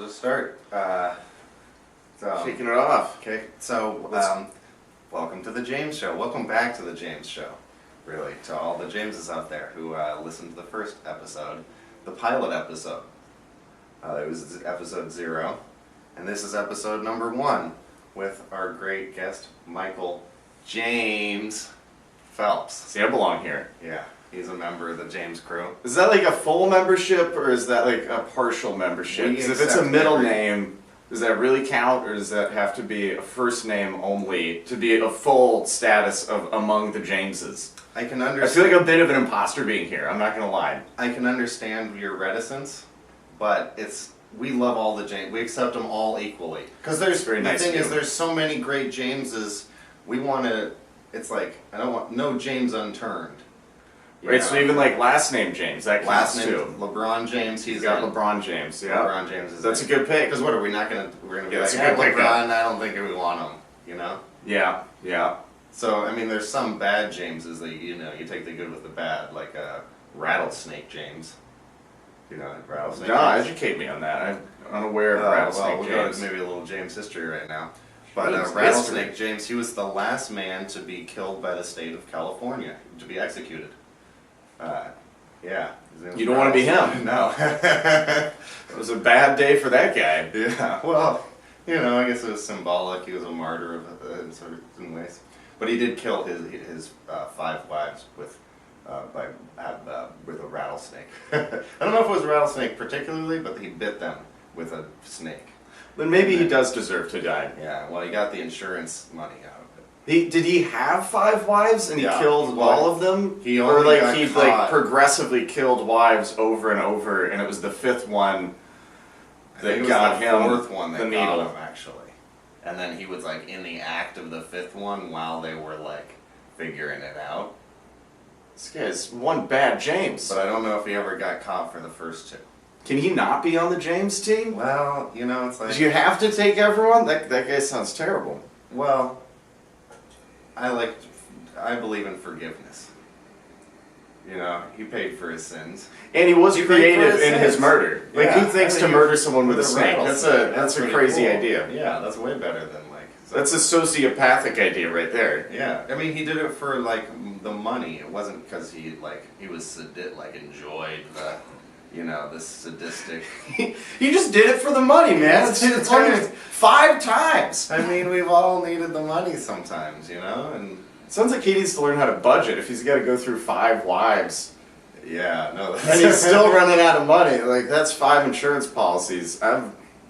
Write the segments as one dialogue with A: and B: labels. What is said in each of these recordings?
A: just start.
B: Kicking it off.
A: Okay, so welcome to the James Show. Welcome back to the James Show, really, to all the Jameses out there who listened to the first episode, the pilot episode. It was episode 0, and this is episode number 1 with our great guest, Michael James Phelps.
B: See, I belong here.
A: Yeah, he's a member of the James crew.
B: Is that like a full membership, or is that like a partial membership? Because if it's a middle name, does that really count, or does that have to be a first name only to be a full status of among the Jameses?
A: I can understand.
B: I feel like a bit of an imposter being here, I'm not going to lie.
A: I can understand your reticence, but we love all the James. We accept them all equally. Because the thing is, there's so many great Jameses. We want to. It's like I don't want no James unturned.
B: Right. So even like last name James, that counts too.
A: LeBron James. He's
B: got LeBron James. Yeah.
A: LeBron James is.
B: That's a good pick.
A: Because what are we not gonna? We're gonna be like,
B: hey,
A: LeBron. I don't think we want him. You know.
B: Yeah. Yeah.
A: So I mean, there's some bad Jameses that you take the good with the bad, like Rattlesnake James. You know, Rattlesnake.
B: No, educate me on that. I'm unaware of Rattlesnake James.
A: We'll go to maybe a little James history right now. But Rattlesnake James, he was the last man to be killed by the state of California, to be executed. Yeah.
B: You don't want to be him.
A: No.
B: It was a bad day for that guy.
A: Yeah. Well, I guess it was symbolic. He was a martyr in certain ways. But he did kill his 5 wives with a rattlesnake. I don't know if it was a rattlesnake particularly, but he bit them with a snake.
B: Then maybe he does deserve to die.
A: Yeah, well, he got the insurance money out of it.
B: Did he have 5 wives and he killed all of them?
A: He only
B: he progressively killed wives over and over, and it was the 5th one that got him
A: the 4th one that
B: the needle.
A: Got him, actually. And then he was like in the act of the 5th one while they were like figuring it out.
B: This guy's one bad James.
A: But I don't know if he ever got caught for the first 2.
B: Can he not be on the James team?
A: Well, it's like...
B: Do you have to take everyone? That guy sounds terrible.
A: Well, I believe in forgiveness. He paid for his sins.
B: And he was creative in his murder. Like,
A: yeah,
B: who thinks to murder someone with a snake? That's a crazy idea.
A: Yeah, that's way better than
B: That's a sociopathic idea right there.
A: Yeah, I mean, he did it for the money. It wasn't because he was enjoyed this sadistic.
B: He just did it for the money, man. It's 5 times.
A: I mean, we've all needed the money sometimes, and
B: it sounds like he needs to learn how to budget if he's got to go through 5 wives.
A: Yeah, no.
B: And he's still running out of money. Like, that's 5 insurance policies.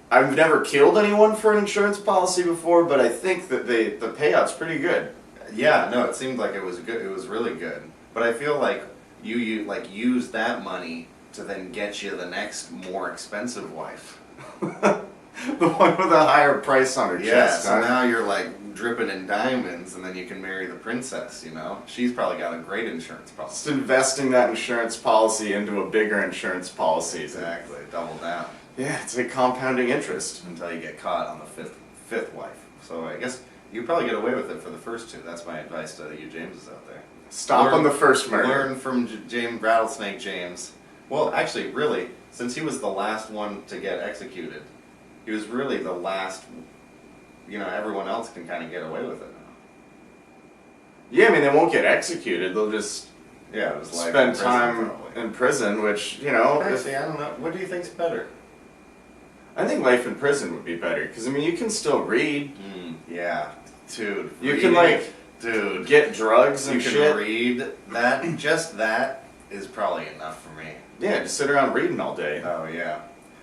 B: I've never killed anyone for an insurance policy before, but I think that the payout's pretty good.
A: Yeah, no, it seemed like it was good. It was really good. But I feel like you use that money to then get you the next more expensive wife.
B: The one with a higher price on her chest.
A: Yeah, so now you're dripping in diamonds, and then you can marry the princess, She's probably got a great insurance policy.
B: Just investing that insurance policy into a bigger insurance policy.
A: Exactly, double down.
B: Yeah, it's like compounding interest.
A: Until you get caught on the fifth wife. So I guess you probably get away with it for the first 2. That's my advice to you Jameses out there.
B: Stop on the first murder.
A: Learn from Rattlesnake James. Well, actually, really, since he was the last one to get executed, he was really the last. Everyone else can kind of get away with it now.
B: Yeah, I mean, they won't get executed. They'll just
A: spend
B: time in prison, which,
A: Actually, I don't know. What do you think's better?
B: I think life in prison would be better, because, I mean, you can still read.
A: Yeah, dude.
B: You can, get drugs and shit.
A: You can read that. Just that is probably enough for me.
B: Yeah, just sit around reading all day.
A: Oh, yeah.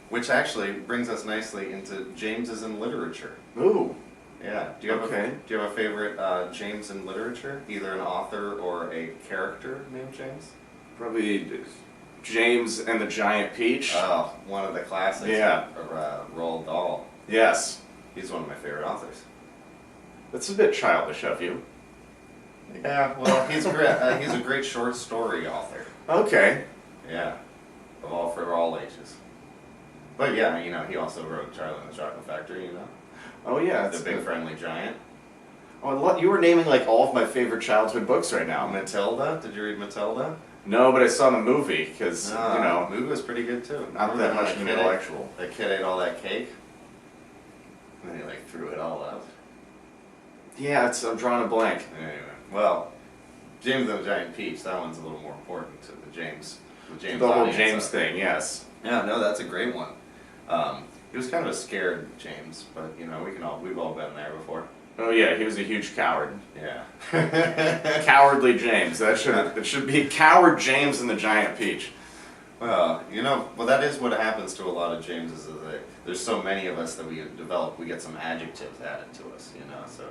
A: Which actually brings us nicely into Jameses in literature.
B: Ooh.
A: Yeah. Do you have a favorite James in literature? Either an author or a character named James?
B: Probably James and the Giant Peach.
A: Oh, one of the classics.
B: Yeah.
A: Roald Dahl.
B: Yes.
A: He's one of my favorite authors.
B: That's a bit childish of you.
A: Yeah, well, he's a great short story author.
B: Okay.
A: Yeah. For all ages. But yeah, he also wrote Charlie and the Chocolate Factory,
B: Oh yeah.
A: The Big Friendly Giant.
B: Oh, you were naming like all of my favorite childhood books right now.
A: Matilda? Did you read Matilda?
B: No, but I saw the movie because
A: The movie was pretty good too.
B: not that much of an intellectual.
A: That kid ate all that cake, and then he like threw it all out.
B: Yeah, I'm drawing a blank.
A: Anyway, well, James and the Giant Peach. That one's a little more important to the James. The
B: whole
A: audience,
B: James thing, yes.
A: Yeah, no, that's a great one. He was kind of a scared James, but you know we've all been there before.
B: Oh yeah, he was a huge coward.
A: Yeah.
B: Cowardly James. It should be Coward James and the Giant Peach.
A: Well, that is what happens to a lot of Jameses. Is that there's so many of us that we get some adjectives added to us, so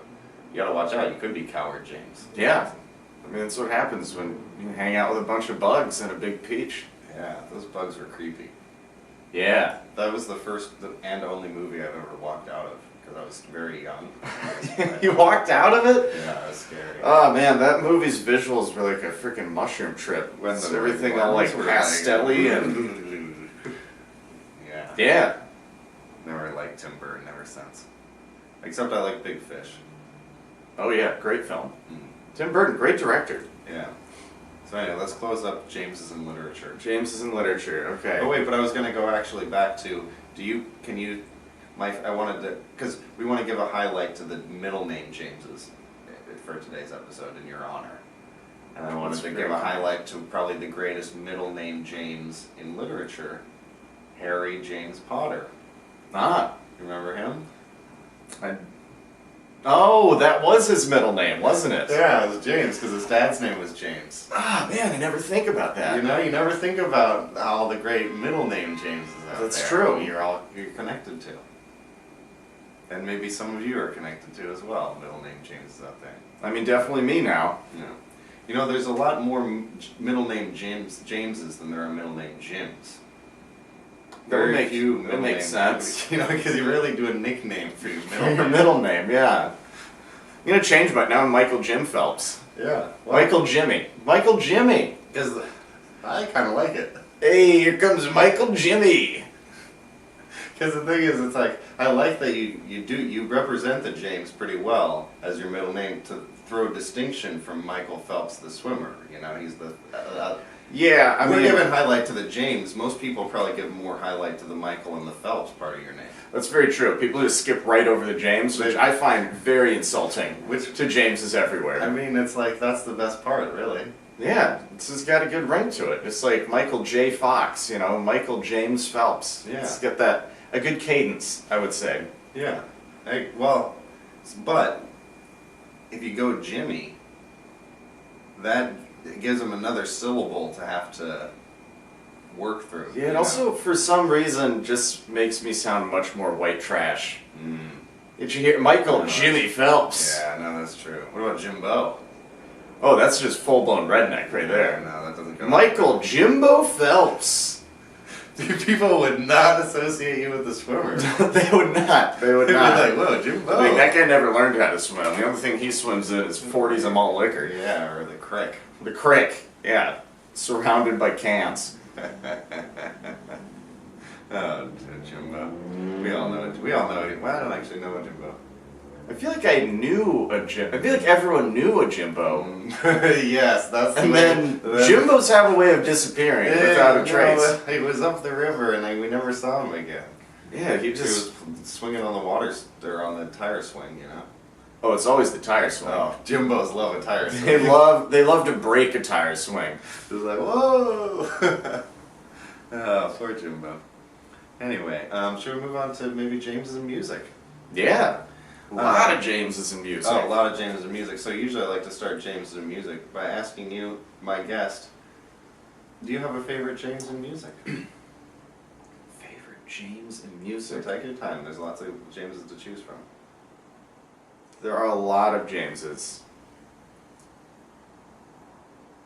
A: you gotta watch out. You could be Coward James.
B: Yeah. I mean, that's what happens when you hang out with a bunch of bugs and a big peach.
A: Yeah, those bugs were creepy.
B: Yeah.
A: That was the first and only movie I've ever walked out of, because I was very young.
B: You walked out of it?
A: Yeah, it was scary.
B: Oh man, that movie's visuals were like a freaking mushroom trip. When everything all like pastel-y and...
A: Yeah.
B: Yeah.
A: Never liked Tim Burton ever since. Except I like Big Fish.
B: Oh yeah, great film.
A: Mm.
B: Tim Burton, great director.
A: Yeah. So anyway, let's close up Jameses in literature.
B: James is in literature, okay.
A: Oh wait, but I was going to go actually back to, I wanted to, because we want to give a highlight to the middle name Jameses for today's episode in your honor. And I wanted to give a highlight to probably the greatest middle name James in literature, Harry James Potter.
B: Ah.
A: You remember him?
B: Oh, that was his middle name, wasn't it?
A: Yeah, it was James, because his dad's name was James.
B: Ah, man, I never think about that.
A: You never think about all the great middle name Jameses out there.
B: That's true.
A: You're connected to. And maybe some of you are connected to as well, middle name Jameses out there.
B: I mean, definitely me now.
A: Yeah. There's a lot more middle name Jameses than there are middle name Jims. Very few.
B: That makes sense.
A: Because you really do a nickname for your middle name.
B: Your middle name, yeah. I'm gonna change my now. I'm Michael Jim Phelps.
A: Yeah.
B: Michael Jimmy. Michael Jimmy.
A: Because I kind of like it.
B: Hey, here comes Michael Jimmy.
A: Because the thing is, it's like, I like that you represent the James pretty well as your middle name to throw distinction from Michael Phelps the swimmer. He's the...
B: Yeah, I mean...
A: We're giving highlight to the James. Most people probably give more highlight to the Michael and the Phelps part of your name.
B: That's very true. People just skip right over the James, which I find very insulting. To Jameses everywhere.
A: I mean, it's like, that's the best part, really.
B: Yeah, it's just got a good ring to it. Just like Michael J. Fox, Michael James Phelps.
A: Yeah.
B: It's got a good cadence, I would say.
A: Yeah. But if you go Jimmy, that gives him another syllable to have to work through.
B: Yeah, it also, for some reason, just makes me sound much more white trash. Did you hear Michael Jimmy Phelps?
A: Yeah, no, that's true. What about Jimbo?
B: Oh, that's just full-blown redneck right there.
A: No, that doesn't go.
B: Michael Jimbo Phelps.
A: People would not associate you with the swimmer.
B: They would not. They would not.
A: They'd be like, whoa, Jimbo.
B: Like, that guy never learned how to swim. The only thing he swims in is 40s of malt liquor.
A: Yeah, or the crick.
B: The crick, yeah. Surrounded by cans.
A: Oh, Jimbo. We all know it. Well, I don't actually know a Jimbo.
B: I feel like I knew a Jimbo. I feel like everyone knew a Jimbo.
A: Yes, that's the
B: And then Jimbos have a way of disappearing without a trace.
A: He was up the river and we never saw him again.
B: Yeah, he
A: was swinging on the waters, or on the tire swing,
B: Oh, it's always the tire swing.
A: Oh, Jimbos love a tire swing.
B: They love to break a tire swing.
A: It was like, whoa! Oh, poor Jimbo. Anyway, should we move on to maybe Jameses in music?
B: Yeah. A lot of Jameses in music.
A: Oh, a lot of Jameses in music. So usually I like to start Jameses in music by asking you, my guest, do you have a favorite James in music?
B: Favorite James in music?
A: So take your time. There's lots of Jameses to choose from.
B: There are a lot of Jameses.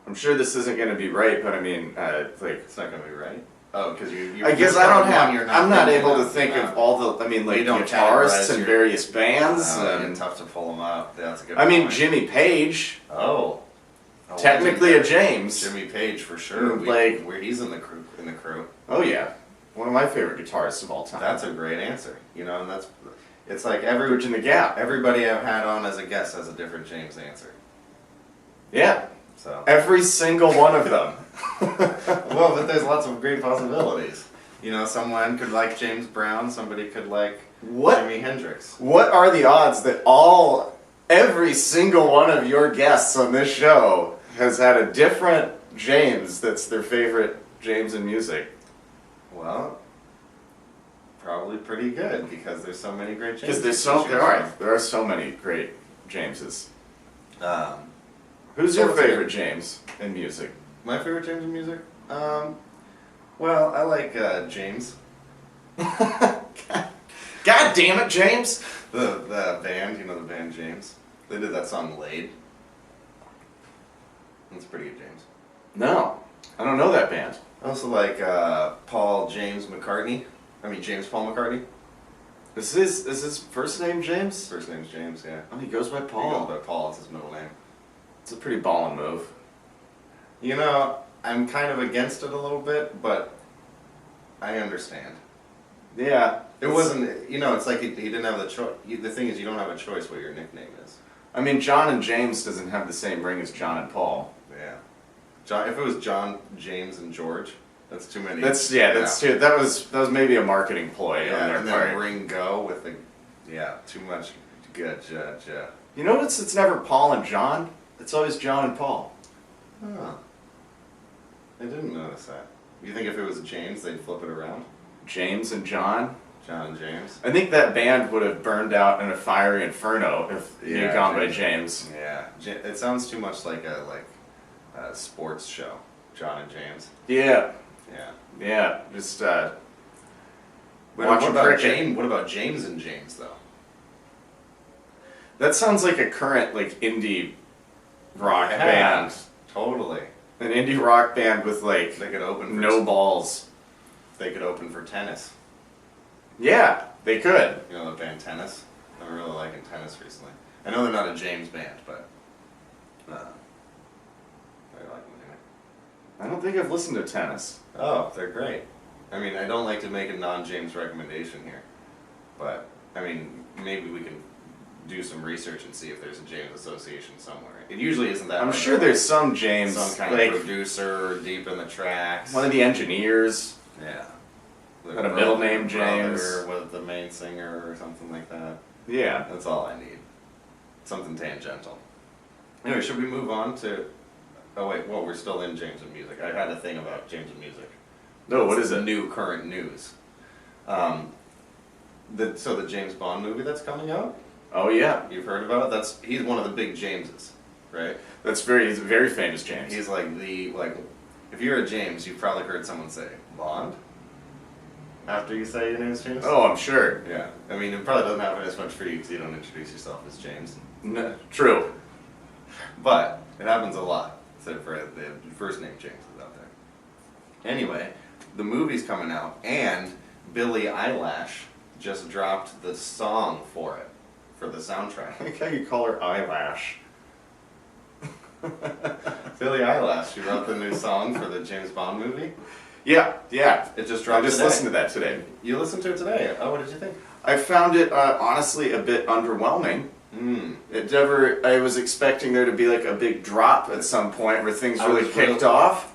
B: I'm sure this isn't going to be right, but I mean,
A: it's not going to be right. Oh, because you.
B: I guess I don't have. I'm not able to think of all the. I mean, like guitarists and various bands.
A: It's tough to pull them up. That's a good.
B: I mean, Jimmy Page.
A: Oh.
B: Technically a James.
A: Jimmy Page for sure. Where he's in the crew.
B: Oh yeah, one of my favorite guitarists of all time.
A: That's a great answer. And It's like
B: Bridging the gap.
A: everybody I've had on as a guest has a different James answer.
B: Yeah.
A: So
B: Every single one of them.
A: well, but there's lots of great possibilities. You know, someone could like James Brown, somebody could like Jimi Hendrix.
B: What are the odds that every single one of your guests on this show has had a different James that's their favorite James in music?
A: Well, probably pretty good because there's so many great James.
B: Because there are so many great Jameses. Who's your favorite James in music?
A: My favorite James in music? Well, I like James.
B: God damn it, James!
A: The band, you know the band James? They did that song Laid. That's pretty good, James.
B: No, I don't know that band.
A: I also like James Paul McCartney.
B: Is his first name James?
A: First name's James, yeah.
B: Oh, he goes by Paul.
A: He goes by Paul, it's his middle name.
B: It's a pretty ballin' move.
A: You know, I'm kind of against it a little bit, but I understand.
B: Yeah.
A: It wasn't, you know, it's like he didn't have the choice. The thing is, you don't have a choice what your nickname is.
B: I mean, John and James doesn't have the same ring as John and Paul.
A: Yeah. If it was John, James, and George, that's too many.
B: That's too. That was maybe a marketing ploy on their
A: and
B: part.
A: then Ringo with too much good judge.
B: You notice it's never Paul and John. It's always John and Paul.
A: Huh. I didn't notice that. You think if it was James, they'd flip it around?
B: James and John.
A: John and James.
B: I think that band would have burned out in a fiery inferno if he had gone by James.
A: Yeah, it sounds too much like a sports show. John and James.
B: Yeah.
A: Yeah.
B: Yeah. Just
A: what about James and James though?
B: That sounds like a current indie rock band.
A: Totally.
B: An indie rock band with
A: they could open for
B: no balls.
A: They could open for Tennis.
B: Yeah, they could.
A: You know the band Tennis? I'm really liking Tennis recently. I know they're not a James band, but I like them anyway.
B: I don't think I've listened to Tennis.
A: Oh, they're great. I mean, I don't like to make a non-James recommendation here, but I mean, maybe we can do some research and see if there's a James association somewhere. It usually isn't that.
B: I'm sure there's some James,
A: some kind of producer deep in the tracks.
B: One of the engineers.
A: Yeah.
B: Got a middle name James.
A: With the main singer or something like that.
B: Yeah.
A: That's all I need. Something tangential. Anyway, should we move on to... Oh wait, well we're still in James and music. I had a thing about James and music.
B: No, what is it?
A: New current news. So the James Bond movie that's coming out?
B: Oh yeah.
A: You've heard about it? He's one of the big Jameses, right?
B: He's a very famous James.
A: He's if you're a James, you've probably heard someone say, Bond? After you say your name is James?
B: Oh, I'm sure.
A: Yeah. I mean, it probably doesn't happen as much for you because you don't introduce yourself as James.
B: No, true.
A: But it happens a lot. So for the first name James is out there. Anyway, the movie's coming out, and Billie Eilish just dropped the song for it, for the soundtrack.
B: I like how you call her Eyelash.
A: Billie Eilish, she wrote the new song for the James Bond movie.
B: Yeah.
A: It just dropped.
B: I just listened to that today.
A: You listened to it today? Oh, what did you think?
B: I found it honestly a bit underwhelming. I was expecting there to be a big drop at some point where things really kicked off.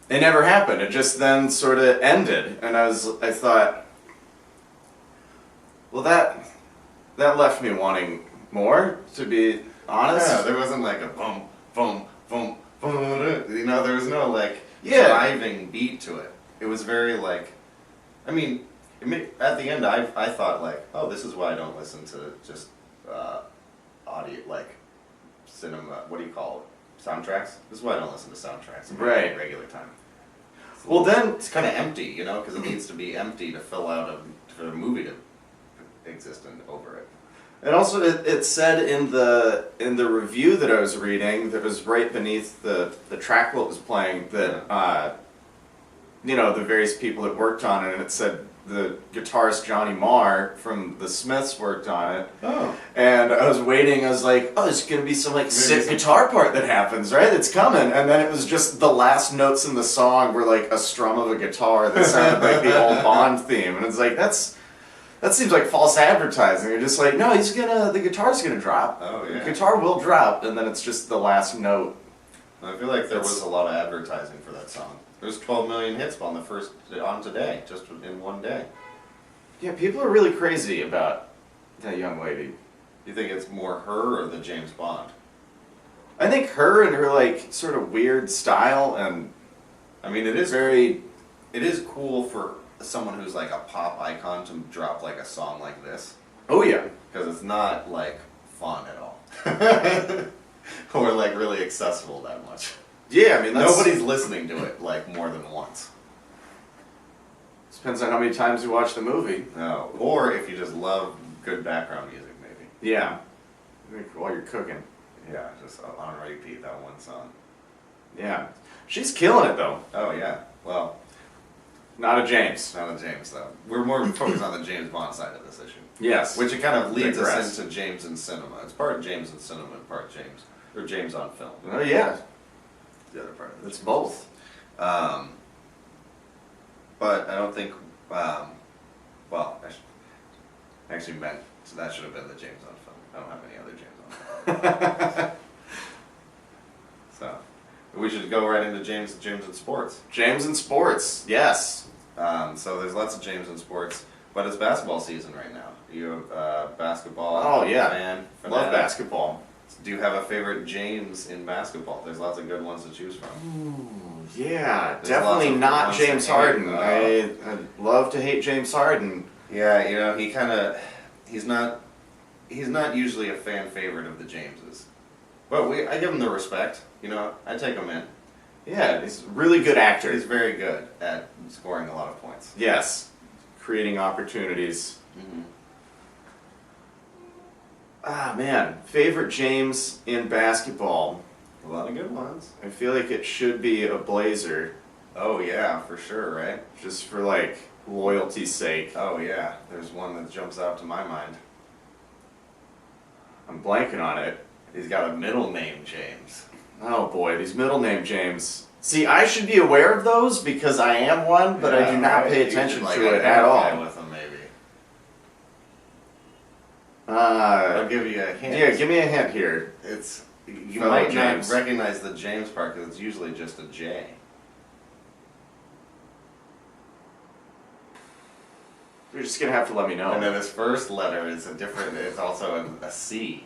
B: It never happened. It just then sort of ended, and I thought, well, that left me wanting more, to be honest.
A: Yeah, there wasn't a boom, boom, boom, boom. You know, there was no driving beat to it. It was very I mean, at the end I thought oh, this is why I don't listen to just audio cinema. What do you call it? Soundtracks. This is why I don't listen to soundtracks.
B: Right.
A: Regular time.
B: Well, then
A: it's kind of empty, you know, because it needs to be empty to fill out for a movie to exist over it.
B: And also, it said in the review that I was reading, that was right beneath the track what was playing, that the various people that worked on it, and it said the guitarist Johnny Marr from the Smiths worked on it.
A: Oh.
B: And I was waiting. I was like, oh, there's gonna be some sick guitar part that happens, right? It's coming. And then it was just the last notes in the song were a strum of a guitar that sounded like the old Bond theme, and it's That seems like false advertising. You're just like, no, the guitar's gonna drop.
A: Oh, yeah.
B: The guitar will drop, and then it's just the last note.
A: I feel like there was a lot of advertising for that song. There's 12 million hits on today, just in one day.
B: Yeah, people are really crazy about that young lady.
A: You think it's more her or the James Bond?
B: I think her and her like sort of weird style, and
A: I mean, it is cool for someone who's like a pop icon to drop like a song like this.
B: Oh yeah,
A: because it's not like fun at all, or like really accessible that much.
B: Yeah, I mean
A: nobody's listening to it like more than once.
B: Depends on how many times you watch the movie.
A: No, or if you just love good background music, maybe.
B: Yeah, while you're cooking.
A: Yeah, just on repeat that one song.
B: Yeah, she's killing it though.
A: Oh yeah, well,
B: not a James.
A: not a James though. We're more focused on the James Bond side of this issue.
B: Yes,
A: which it kind of leads us into James and cinema. It's part James and cinema and part James, or James on film.
B: Oh yeah,
A: the other part of it.
B: It's both.
A: But I don't think, well, I actually meant, so that should have been the James on film. I don't have any other James on film. So, we should go right into James and sports.
B: James and sports, yes.
A: So there's lots of James and sports, but it's basketball season right now. You have basketball.
B: Oh yeah,
A: fan,
B: love basketball.
A: Do you have a favorite James in basketball? There's lots of good ones to choose from.
B: Ooh, yeah,
A: There's
B: definitely not James Harden.
A: I'd
B: love to hate James Harden.
A: Yeah, you know, he's not usually a fan favorite of the Jameses. But I give him the respect, you know, I take him in.
B: Yeah, he's a really good actor.
A: He's very good at scoring a lot of points.
B: Yes, creating opportunities.
A: Mm-hmm.
B: Ah man, favorite James in basketball.
A: A lot of good ones.
B: I feel like it should be a Blazer.
A: Oh yeah, for sure, right?
B: Just for like loyalty's sake.
A: Oh yeah, there's one that jumps out to my mind.
B: I'm blanking on it.
A: He's got a middle name, James.
B: Oh boy, these middle name James. See, I should be aware of those because I am one, but I do not pay attention to it at all.
A: With them, maybe.
B: I'll
A: I'll give you a hint.
B: Yeah, give me a hint here.
A: You
B: Fellow
A: might
B: James.
A: not recognize the James part because it's usually just a J.
B: You're just gonna have to let me know.
A: And then his first letter is it's also a C.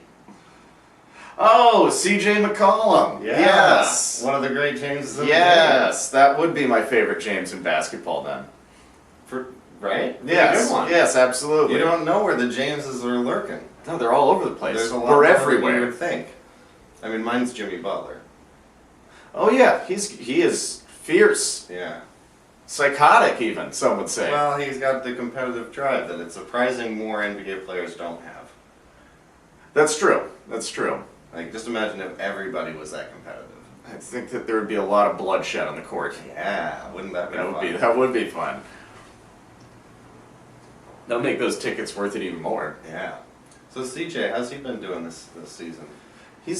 B: Oh, C.J. McCollum.
A: Yeah.
B: Yes.
A: One of the great Jameses of
B: Yes, that would be my favorite James in basketball then.
A: Right?
B: Yes.
A: Good one.
B: Yes, absolutely.
A: You don't know where the Jameses are lurking.
B: No, they're all over the place.
A: There's a lot
B: We're
A: more than
B: everywhere.
A: you would think. I mean, mine's Jimmy Butler.
B: Oh yeah, he is fierce.
A: Yeah.
B: Psychotic even, some would say.
A: Well, he's got the competitive drive that it's surprising more NBA players don't have.
B: That's true. That's true.
A: Like, just imagine if everybody was that competitive.
B: I think that there would be a lot of bloodshed on the court.
A: Yeah, wouldn't that be fun?
B: That would be fun. That'll make those tickets worth it even more.
A: Yeah. So CJ, how's he been doing this season?
B: I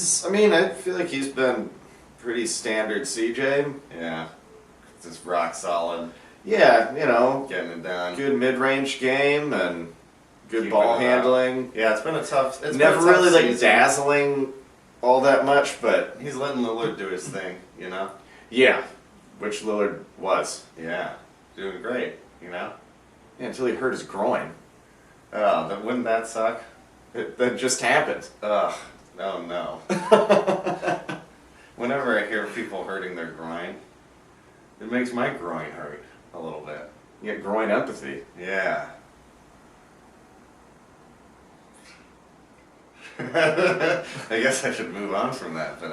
B: feel like he's been pretty standard CJ.
A: Yeah. Just rock solid.
B: Yeah,
A: Getting it done.
B: good mid-range game and good
A: Keeping
B: ball
A: it
B: handling.
A: up. Yeah, it's been a tough. It's
B: Never
A: been a tough
B: really like
A: season.
B: dazzling all that much, but
A: He's letting Lillard do his thing, you know.
B: yeah, which Lillard was.
A: Yeah, doing great, you know.
B: Yeah, until he hurt his groin.
A: Oh, wouldn't that suck?
B: That just happened.
A: Ugh. Oh no. Whenever I hear people hurting their groin, it makes my groin hurt a little bit.
B: You get groin empathy.
A: Yeah. I guess I should move on from that, but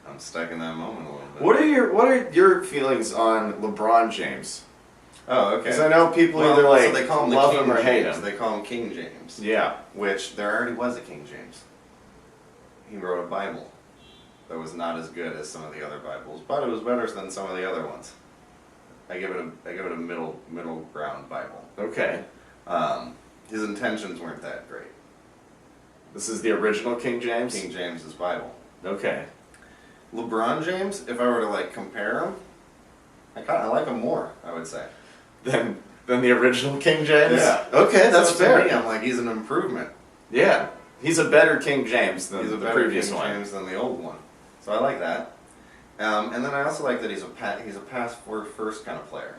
A: I'm stuck in that moment a little bit.
B: What are your feelings on LeBron James?
A: Oh, okay.
B: Because I know people either
A: so they call him
B: love
A: the King
B: him or hate
A: James.
B: him.
A: They call him King James.
B: Yeah.
A: Which there already was a King James. He wrote a Bible that was not as good as some of the other Bibles, but it was better than some of the other ones. I give it a middle ground Bible.
B: Okay.
A: His intentions weren't that great.
B: This is the original King James?
A: King James's Bible.
B: Okay.
A: LeBron James, if I were to compare him, I like him more, I would say.
B: Then than the original King James.
A: Yeah.
B: Okay, that's
A: So
B: fair.
A: to me, I'm like, he's an improvement.
B: Yeah, he's a better King James than
A: He's a
B: the
A: better
B: previous
A: King
B: one.
A: James than the old one. So I like that. And then I also like that he's a pass first kind of player.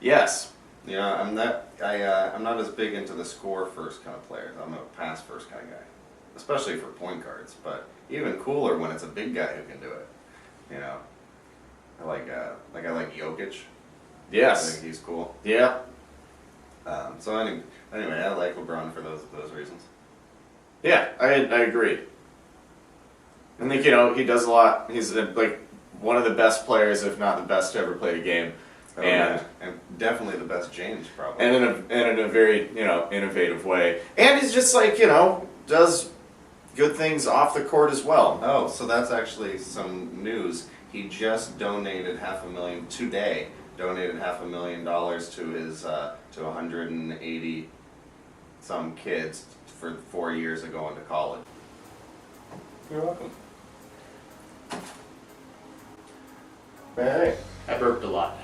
B: Yes.
A: You know, I'm not as big into the score first kind of players. I'm a pass first kind of guy, especially for point guards. But even cooler when it's a big guy who can do it. You know, I like Jokic. I
B: Yes.
A: think he's cool.
B: Yeah.
A: So anyway, I like LeBron for those reasons.
B: Yeah, I agree. I think, you know, he does a lot. He's like one of the best players, if not the best to ever play a game.
A: Oh,
B: and
A: definitely the best James, probably.
B: and in a very, you know, innovative way. And he's just like, you know, does good things off the court as well.
A: Oh, so that's actually some news. He just donated today. Donated $500,000 to his to 180 some kids for 4 years of going to college. You're welcome. All right.
C: I burped a lot.